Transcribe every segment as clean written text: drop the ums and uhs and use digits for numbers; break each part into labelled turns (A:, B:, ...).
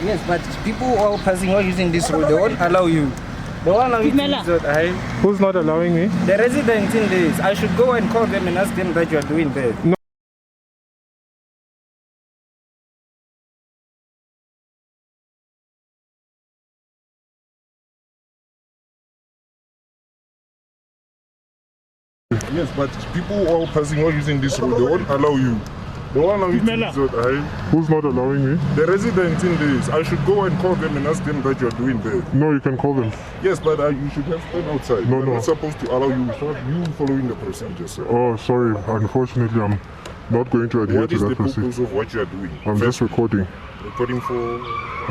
A: Yes, but people who are passing or using this road, they won't allow you. They won't allow you to use that.
B: Who's not allowing me?
A: The residents in this. I should go and call them and ask them that you are doing that.
B: No.
C: Yes, but people who are passing or using this road, they won't allow you. They won't allow you to use that.
B: Who's not allowing me?
C: The residents in this. I should go and call them and ask them that you are doing that.
B: No, you can call them.
C: Yes, but you should have stand outside.
B: No,
C: I'm
B: no.
C: not supposed to allow you without you following the procedure, sir.
B: Oh, sorry. Unfortunately, I'm not going to adhere
C: What
B: to
C: is
B: that
C: the
B: procedure.
C: purpose of what you are doing?
B: I'm just recording.
C: Recording for...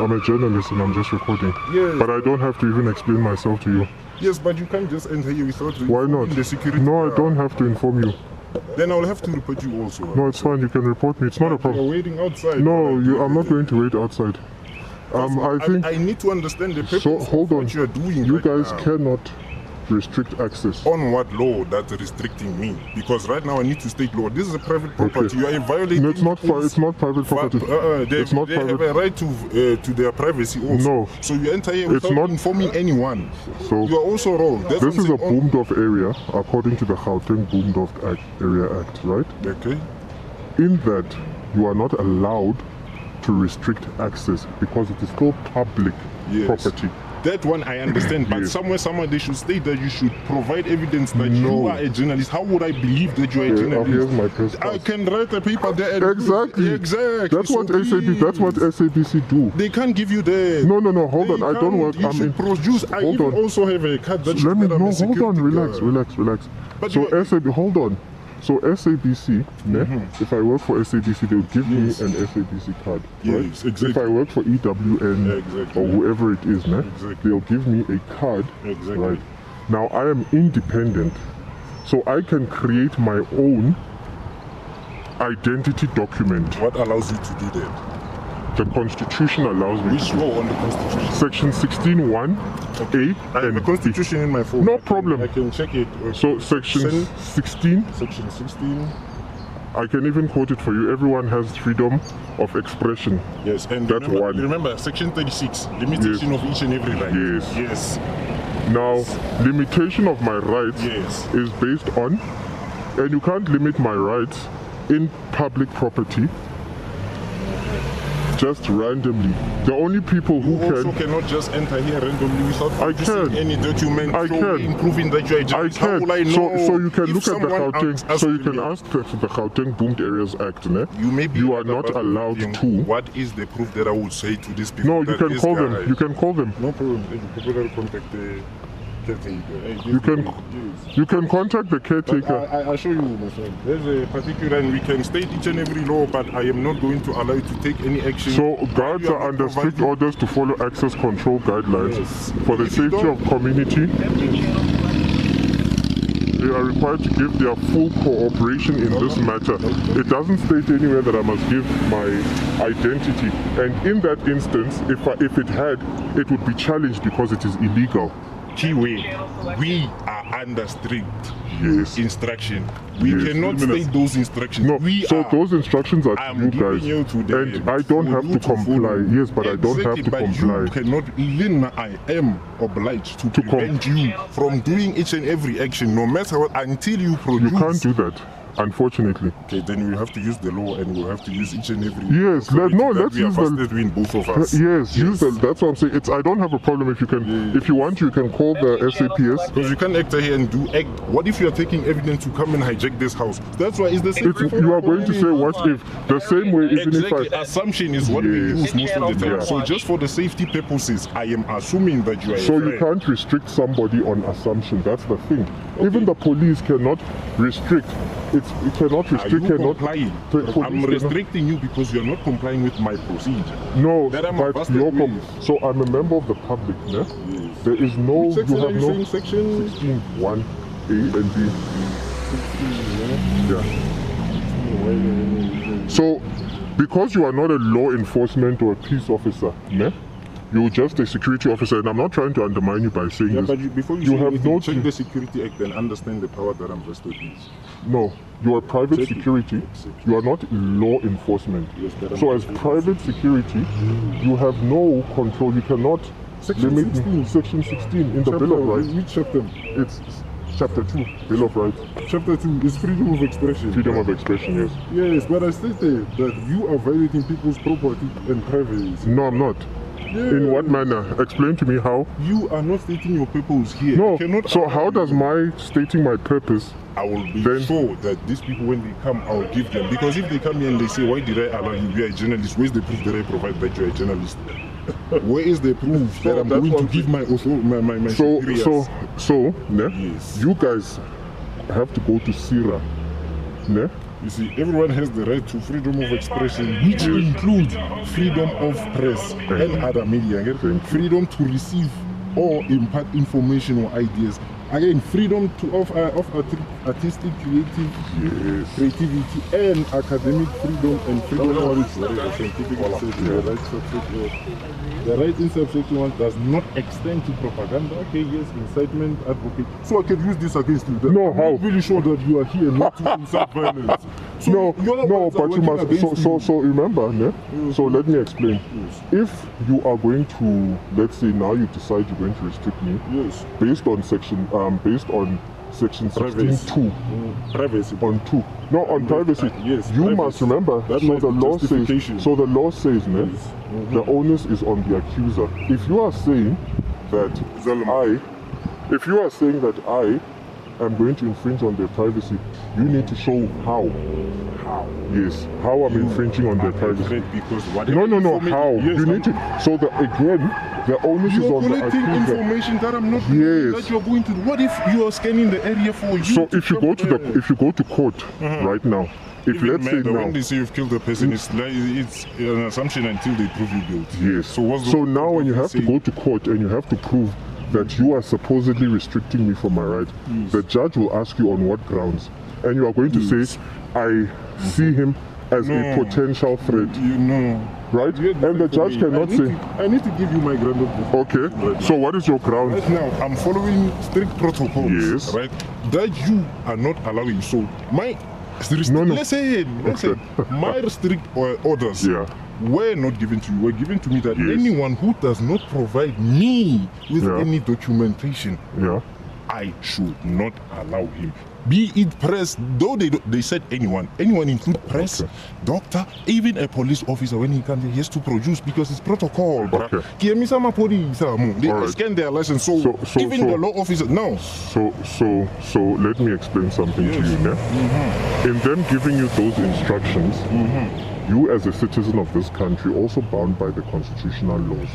B: I'm a journalist and I'm just recording.
C: Yes.
B: But I don't have to even explain myself to you.
C: Yes, but you can't just enter here without
B: Why not?
C: the security.
B: No, I don't have to inform you.
C: Then I'll have to report you also.
B: No, it's fine. You can report me. It's not a
C: You're
B: problem.
C: waiting outside.
B: No, I'm not going to wait outside. I think...
C: I need to understand the purpose
B: So, hold on.
C: of what you are doing.
B: You
C: right
B: guys
C: now.
B: cannot restrict access.
C: On what law that's restricting me? Because right now I need to state law. This is a private property.
B: Okay.
C: You are violating.
B: No, it's not private property. It's not
C: they
B: private.
C: have a right to their privacy also.
B: No.
C: So you enter here
B: It's
C: without
B: not-
C: informing anyone.
B: So
C: You are also wrong. That's
B: this
C: what
B: is a
C: I'm saying.
B: boomed off area according to the Gauteng Boomed Off Area Act, right?
C: Okay.
B: In that you are not allowed to restrict access because it is still public
C: Yes.
B: property.
C: That one I understand, but
B: Yes.
C: somewhere they should state that you should provide evidence that you
B: No.
C: are a journalist. How would I believe that you are a
B: Here's
C: journalist?
B: my press
C: I
B: pass.
C: can write a paper there. And
B: Exactly.
C: Exactly.
B: That's what
C: So
B: That's what
C: please.
B: SABC do.
C: They can't give you that.
B: No, hold on.
C: They
B: I don't
C: can't.
B: work.
C: You
B: I'm
C: should
B: in.
C: produce. I
B: Hold
C: even
B: on.
C: also have a card that
B: Let
C: shows
B: me
C: that I'm
B: know.
C: a
B: Hold on.
C: security
B: Relax.
C: guard. But
B: So
C: you-
B: hold on. So SABC, if I work for SABC, they would give
C: Yes.
B: me an SABC card.
C: Yes,
B: right?
C: exactly.
B: If I work for EWN
C: Exactly.
B: or whoever it is,
C: Exactly.
B: they'll give me a card.
C: Exactly.
B: Right. Now I am independent, so I can create my own identity document.
C: What allows you to do that?
B: The Constitution allows me
C: Which
B: to.
C: law on the Constitution?
B: Section 16(1)(a)
C: I have
B: and
C: the Constitution in my phone.
B: No
C: I can-
B: problem.
C: I can check it.
B: So section 16.
C: Section 16.
B: I can even quote it for you. Everyone has freedom of expression.
C: Yes, and
B: That's
C: remember,
B: one.
C: remember section 36, limitation of each and every right.
B: Yes.
C: Yes.
B: Now, limitation of my rights
C: Yes.
B: is based on, and you can't limit my rights in public property just randomly. The only people who
C: You also
B: can,
C: cannot just enter here randomly without
B: I
C: producing
B: can.
C: any document
B: I
C: showing,
B: can.
C: proving that you are a
B: I
C: journalist. How
B: can.
C: will I know?
B: So you can
C: if
B: look at the
C: someone
B: Gauteng. So you can
C: me?
B: ask the Gauteng Boomed Areas Act. Ne?
C: You may be
B: You are
C: right
B: not
C: about
B: allowed
C: everything.
B: to.
C: What is the proof that I would say to these people?
B: No, you
C: that
B: can
C: this
B: call
C: guy-
B: them. You can call them.
C: No problem. You better contact the caretaker. Hey,
B: You can.
C: yes.
B: You can contact the
C: But
B: caretaker.
C: I show you, my friend. There's a particular, and we can state each and every law, but I am not going to allow you to take any action.
B: So guards
C: You
B: are
C: not
B: under strict
C: providing-
B: orders to follow access control guidelines
C: Yes.
B: for the
C: If you
B: safety
C: don't-
B: of community. They are required to give their full cooperation in this matter. It doesn't state anywhere that I must give my identity, and in that instance, if it had, it would be challenged because it is illegal.
C: Kiwi, we are under strict
B: Yes.
C: instruction. We
B: Yes.
C: cannot state those instructions.
B: No,
C: we
B: so
C: are.
B: those instructions are
C: I
B: to
C: am
B: you
C: giving
B: guys,
C: you to them
B: and I don't
C: for
B: have
C: you
B: to
C: to
B: comply.
C: follow.
B: Yes, but I don't have
C: Exactly,
B: to
C: but
B: comply.
C: You cannot, Lina, I am obliged to prevent you from doing each and every action, no matter what, until you produce.
B: You can't do that, unfortunately.
C: Okay, then we have to use the law, and we'll have to use each and every.
B: Yes,
C: authority
B: no,
C: that
B: let's
C: we are
B: use the-
C: vested in, both of us.
B: Yes, use that. That's what I'm saying. I don't have a problem if you can. If you want, you can call the SAPS.
C: Because you can't act here and do act. What if you are taking evidence to come and hijack this house? That's why it's the same.
B: You are going to say what if the same way, even
C: Exactly.
B: if I.
C: Assumption is what we
B: Yes.
C: use most of the time.
B: Yeah.
C: So just for the safety purposes, I am assuming that you are.
B: So
C: a
B: you
C: friend.
B: can't restrict somebody on assumption. That's the thing. Even the police cannot restrict. It cannot
C: Are
B: restrict.
C: you
B: Cannot.
C: complying?
B: Police
C: I'm
B: cannot-
C: restricting you because you are not complying with my procedure.
B: No,
C: That I'm
B: but
C: busted
B: you're
C: with.
B: so I'm a member of the public. Ne? There is no.
C: Which section
B: You
C: are
B: have
C: you
B: no.
C: saying? Section
B: 16(1)(a) and B. Yeah. So, because you are not a law enforcement or a peace officer, ne? You're just a security officer, and I'm not trying to undermine you by saying
C: Yeah,
B: this.
C: but before you say
B: have
C: anything,
B: no
C: check the Security Act and understand the power that I'm vested with.
B: No, you are private
C: Check it.
B: security. You are not law enforcement.
C: Yes, that I'm
B: So as private security, you have no control. You cannot
C: Section
B: limit
C: 16.
B: Section 16 in the Bill of Rights.
C: Which chapter?
B: It's Chapter 2, Bill of Rights.
C: Chapter 2 is freedom of expression.
B: Freedom of expression, yes.
C: Yes, but I stated that you are violating people's property and privacy.
B: No, I'm not.
C: Yeah.
B: In what manner? Explain to me how.
C: You are not stating your purpose here.
B: No.
C: You cannot
B: So how does my stating my purpose?
C: I will be
B: Then-
C: sure that these people, when they come, I'll give them. Because if they come here and they say, why did I allow you? You are a journalist. Where's the proof that I provide that you're a journalist? Where is the proof that I'm
B: that's
C: going to
B: one
C: give my superiors?
B: So, ne?
C: Yes.
B: You guys have to go to Sira, ne?
C: You see, everyone has the right to freedom of expression, which includes freedom of press and other media.
B: Thank you.
C: Freedom to receive or impart information or ideas. Again, freedom of artistic creativity and academic freedom and freedom of scientific research. The right in subsection 1 does not extend to propaganda. Okay, yes, incitement, advocate. So I can use this against you.
B: No, how?
C: I'm really sure that you are here not to incite violence. So
B: No, but you must. So remember, ne? So let me explain.
C: Yes.
B: If you are going to, let's say now you decide you're going to restrict me,
C: Yes.
B: based on section 16(2).
C: Privacy.
B: On 2. No, on privacy.
C: Yes,
B: You
C: privacy.
B: must remember.
C: That
B: So
C: might
B: the
C: be
B: law says.
C: justification.
B: So the law says, ne?
C: Yes.
B: The onus is on the accuser. If you are saying that if you are saying that I am going to infringe on their privacy, you need to show how. Yes, how I'm infringing on their privacy.
C: Because
B: No,
C: information-
B: how?
C: Yes,
B: You need to. So the onus is
C: You're
B: on the
C: collecting
B: accuser.
C: information that I'm not doing,
B: Yes.
C: that you're going to. What if you are scanning the area for you?
B: So if you go to court right now, if
C: Even
B: let's say
C: murder,
B: now,
C: when they say you've killed the person, it's an assumption until they prove you guilty.
B: yes.
C: So what's the
B: So now when you have to
C: say-
B: go to court and you have to prove that you are supposedly restricting me from my right, the judge will ask you on what grounds, and you are going to say, I see him as a
C: No.
B: potential threat,
C: You know.
B: right?
C: You get
B: And the
C: for
B: judge
C: me.
B: cannot say,
C: I need to give you my ground of
B: okay. So what is your ground?
C: Right now, I'm following strict protocols.
B: Yes.
C: Right? That you are not allowing. So my
B: No.
C: listen. My strict orders
B: Yeah.
C: were not given to you. Were given to me that
B: Yes.
C: anyone who does not provide me with
B: Yeah.
C: any documentation,
B: Yeah.
C: I should not allow him. Be it press, though they said anyone include press, doctor, even a police officer when he comes, he has to produce because it's protocol.
B: Okay.
C: They
B: Alright.
C: scan their license, so even the law officer no.
B: So let me explain something to you now. In them giving you those instructions, you as a citizen of this country also bound by the constitutional laws,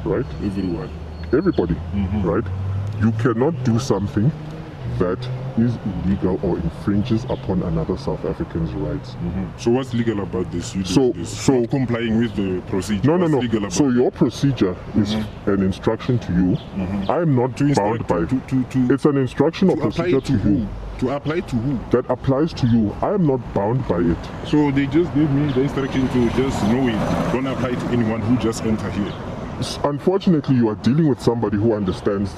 B: right?
C: Everyone.
B: Everybody, right? You cannot do something that is illegal or infringes upon another South African's rights.
C: So what's legal about this? You
B: So-
C: do this.
B: so-
C: Not complying with the procedure.
B: No.
C: What's legal about
B: So your procedure is an instruction to you. I'm not
C: to
B: bound
C: instruct
B: by.
C: to
B: It's an instruction or
C: apply
B: procedure
C: it to
B: to
C: who?
B: you
C: To apply to who?
B: that applies to you. I am not bound by it.
C: So they just gave me the instruction to just know it. Don't apply to anyone who just enter here.
B: Unfortunately, you are dealing with somebody who understands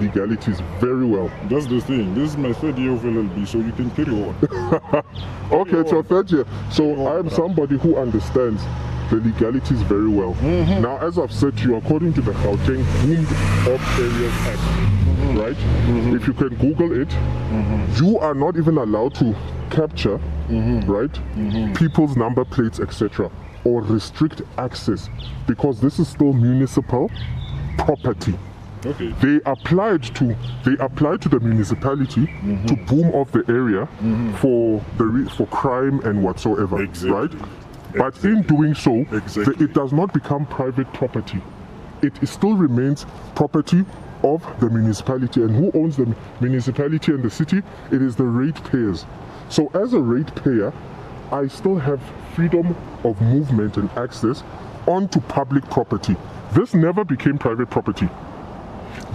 B: legalities very well.
C: That's the thing. This is my third year of LLB, so you can carry on.
B: Okay, it's your third year. So I am somebody who understands the legalities very well. Now, as I've said to you, according to the Gauteng Boomed Off Areas Act, right? If you can Google it, you are not even allowed to capture, right? People's number plates, etc., or restrict access because this is still municipal property.
C: Okay.
B: They applied to the municipality to boom off the area for crime and whatsoever,
C: Exactly.
B: right? But in doing so,
C: Exactly.
B: it does not become private property. It still remains property of the municipality. And who owns the municipality and the city? It is the ratepayers. So as a ratepayer, I still have freedom of movement and access onto public property. This never became private property.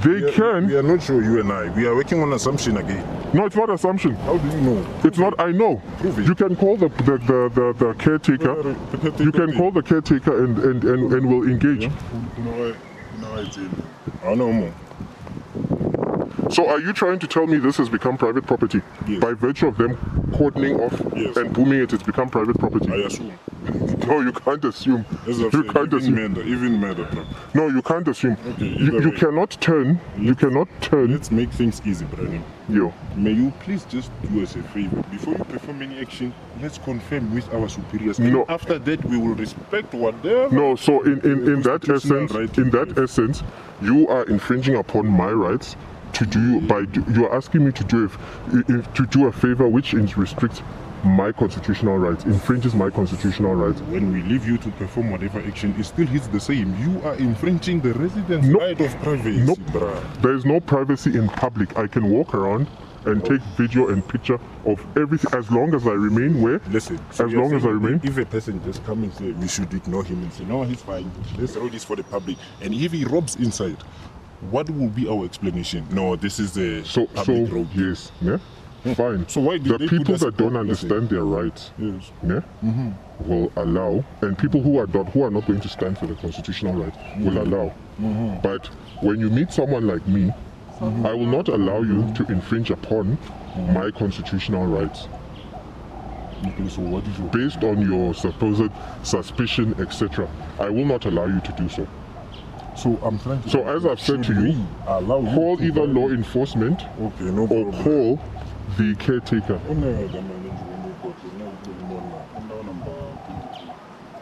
B: They can.
C: We are not sure, you and I. We are working on assumption again.
B: No, it's not assumption.
C: How do you know?
B: It's not. I know.
C: Prove it.
B: You can call the caretaker.
C: The caretaker
B: You can
C: thing.
B: call the caretaker and we'll engage.
C: You know, No, it's in. Oh, no more.
B: So are you trying to tell me this has become private property?
C: Yes.
B: By virtue of them cordoning off and booming it, it's become private property?
C: I assume.
B: No, you can't assume. You can't assume.
C: Even murder.
B: No, you can't assume.
C: Okay,
B: you cannot turn. You cannot turn.
C: Let's make things easy, Brandon.
B: Yo.
C: May you please just do us a favor. Before you perform any action, let's confirm with our superiors.
B: No.
C: And after that, we will respect whatever.
B: No, so in that
C: constitutional
B: essence,
C: right to
B: in that
C: do.
B: essence, you are infringing upon my rights to do you are asking me to do a favor which restricts my constitutional rights, infringes my constitutional rights.
C: When we leave you to perform whatever action, it still hits the same. You are infringing the resident's
B: Nope.
C: right of privacy,
B: Nope.
C: bruh.
B: There is no privacy in public. I can walk around and take video and picture of everything as long as I remain where?
C: Listen,
B: As long as I remain?
C: If a person just come and say we should ignore him and say no, he's fine, let's roll this for the public, and if he robs inside, what will be our explanation? No, this is the public road.
B: Yes, yeah, fine.
C: So why did
B: the
C: they put
B: people
C: us
B: that don't
C: on
B: understand their rights,
C: Yes.
B: yeah, will allow, and people who are not going to stand for the constitutional right will allow. But when you meet someone like me, I will not allow you to infringe upon my constitutional rights.
C: Okay, so what is your
B: Based on your supposed suspicion, etc. I will not allow you to do so.
C: So I'm trying to.
B: So as I've said to
C: Should
B: you,
C: we allow you
B: call
C: to
B: either
C: buy-
B: law enforcement
C: Okay, no
B: or
C: problem.
B: call the caretaker.
C: Oh, no, the man is going to go to no number 23.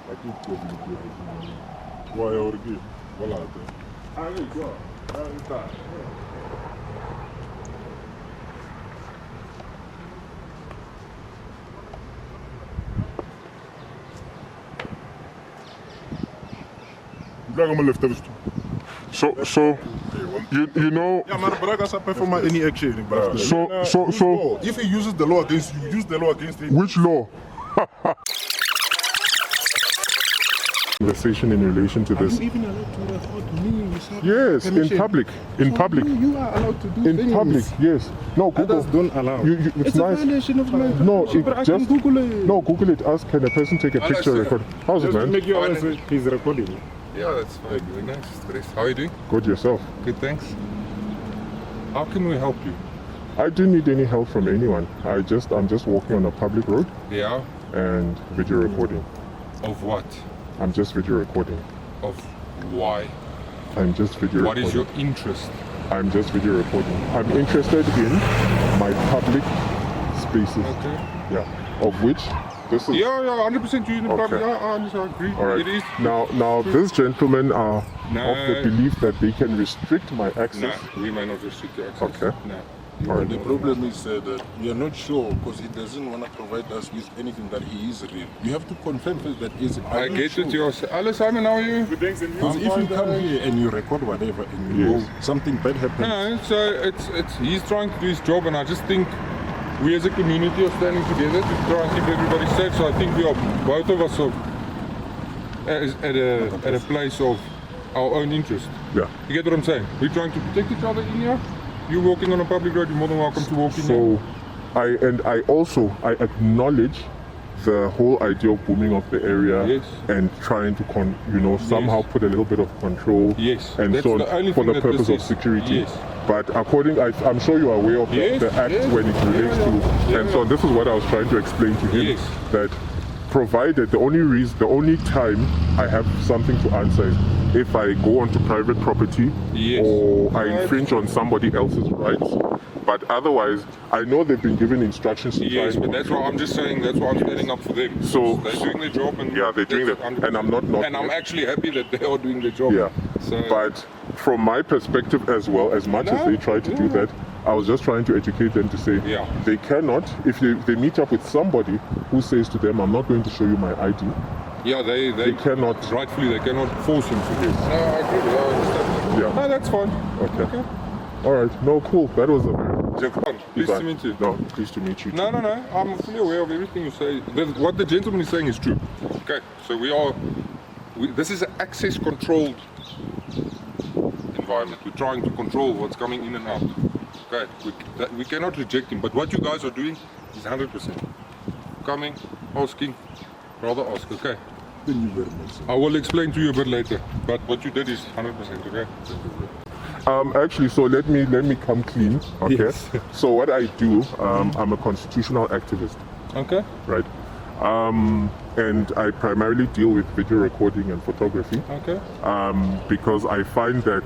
C: I think it's going to be why or give. Voilà. Allez, go. Allez, I'm left of
B: So you know.
C: Yeah, man, but I can't perform any action. Bruh.
B: So
C: If he uses the law against you, use the law against him.
B: which law? Conversation in relation to
C: Are
B: this.
C: you even allowed to record me without
B: Yes, in
C: permission?
B: public. In
C: So
B: public.
C: You are allowed to do
B: In
C: things.
B: public, yes. No, Google.
C: Others don't allow.
B: It's
C: It's
B: nice.
C: a violation of my
B: No,
C: privacy, but I
B: it
C: can
B: just
C: Google it.
B: no. Google it. Ask, can a person take a picture record? How's it,
C: Just to
B: man?
C: make you aware that he's recording.
D: Yeah, that's fine. Nice. Stress. How are you doing?
B: Good yourself.
D: Good, thanks. How can we help you?
B: I didn't need any help from anyone. I'm just walking on a public road
D: Yeah.
B: and video recording.
D: Of what?
B: I'm just video recording.
D: Of why?
B: I'm just video
D: What
B: recording.
D: is your interest?
B: I'm just video recording. I'm interested in my public spaces.
D: Okay.
B: Yeah. Of which this is.
D: Yeah, 100% using the
B: Okay.
D: public. I agree.
B: All right.
D: It is.
B: Now these gentlemen are
D: No.
B: of the belief that they can restrict my
D: No,
B: access.
D: we may not restrict your access.
B: Okay.
D: No.
B: All right.
C: The problem is that we are not sure because he doesn't want to provide us with anything that he is real. You have to confirm first that is.
D: I get it. Hello, Simon. How are you?
C: Because if you come here and you record whatever and you
B: Yes.
C: know something bad happens,
D: No, so it's he's trying to do his job, and I just think we as a community are standing together to try and keep everybody safe. So I think we are both of us at a place of our own interest.
B: Yeah.
D: You get what I'm saying? We're trying to protect each other in here. You're walking on a public road. You're more than welcome to walk in here.
B: So, I acknowledge the whole idea of booming of the area
D: Yes.
B: and trying to somehow
D: Yes.
B: put a little bit of control
D: Yes,
B: and
D: that's
B: so
D: the only
B: on for
D: thing
B: the
D: that
B: purpose
D: this
B: of
D: is.
B: security.
D: Yes.
B: But I'm sure you are aware of
D: Yes,
B: the act
D: yes.
B: when it relates to,
D: Yeah.
B: and so on. This is what I was trying to explain to him,
D: Yes.
B: that provided the only time I have something to answer is if I go onto private property
D: Yes.
B: or I
D: Right.
B: infringe on somebody else's rights. But otherwise, I know they've been given instructions to try
D: Yes,
B: and
D: but that's why I'm just saying. That's why I'm standing up for them.
B: So-
D: they're doing their job, and
B: Yeah, they're doing
D: that's
B: that,
D: 100%.
B: and I'm not
D: And I'm actually happy that they are doing their job.
B: Yeah.
D: So,
B: But from my perspective as well, as much as
D: No,
B: they try to do
D: yeah.
B: that, I was just trying to educate them to say
D: Yeah.
B: they cannot, if they meet up with somebody who says to them, I'm not going to show you my ID,
D: yeah,
B: they cannot.
D: rightfully they cannot force him to this. No, I agree. I understand.
B: Yeah.
D: No, that's fine.
B: Okay. All right. No, cool. That was a very.
D: Japan, pleased to meet you.
B: No, pleased to meet you.
D: No, I'm fully aware of everything you say. What the gentleman is saying is true. Okay, so this is an access controlled environment. We're trying to control what's coming in and out. Okay, we cannot reject him. But what you guys are doing is 100%. Coming, asking, rather ask. Okay,
C: Thank you very much, sir.
D: I will explain to you a bit later. But what you did is 100% okay.
B: Actually, so let me come clean. Okay.
D: Yes.
B: So what I do, I'm a constitutional activist,
D: Okay.
B: right? And I primarily deal with video recording and photography.
D: Okay.
B: Because I find that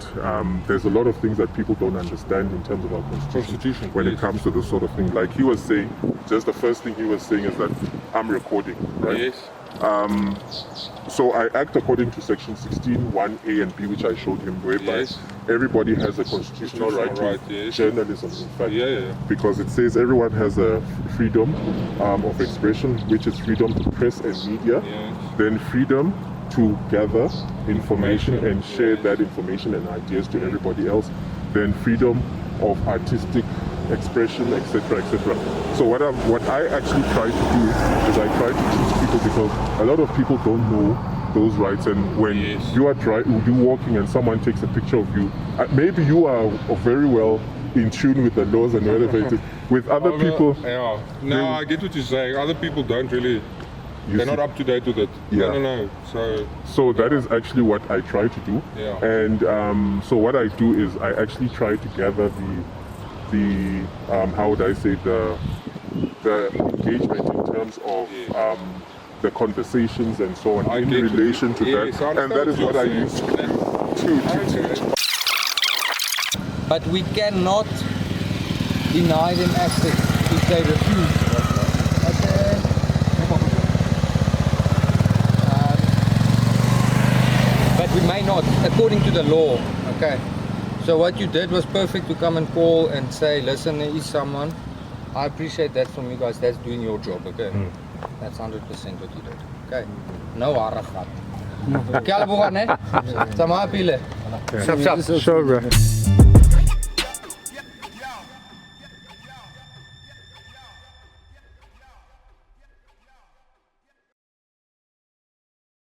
B: there's a lot of things that people don't understand in terms of our constitution when it
D: yes.
B: comes to this sort of thing. Like he was saying, just the first thing he was saying is that I'm recording, right?
D: Yes.
B: So I act according to section 16, 1A and B, which I showed him, whereby
D: Yes.
B: everybody has a constitutional right to
D: yes.
B: journalism, in fact.
D: Yeah.
B: Because it says everyone has a freedom of expression, which is freedom to press and media,
D: Yes.
B: then freedom to gather information and share that information and ideas to everybody else, then freedom of artistic expression, etc., etc. So what I actually try to do is I try to teach people, because a lot of people don't know those rights, and when
D: Yes.
B: you are walking and someone takes a picture of you, maybe you are very well in tune with the laws and whatever it is. With other people,
D: Yeah. No, I get what you're saying. Other people don't really. They're not up to date with it.
B: Yeah.
D: No.
B: so that is actually what I try to do.
D: Yeah.
B: And so what I do is I actually try to gather the how would I say, the engagement in terms of the conversations and so on
D: I
B: in
D: get it.
B: relation to
D: Yes, I
B: that, and that is what I
D: understand
B: use to teach.
A: But we cannot deny them access if they refuse. Okay. But we may not, according to the law. Okay. So what you did was perfect to come and call and say, listen, there is someone. I appreciate that from you guys. That's doing your job. Okay. That's 100% what you did. Okay. No harakat. Kaya bukan eh? Sama pile. Sap.
E: Sure, bro.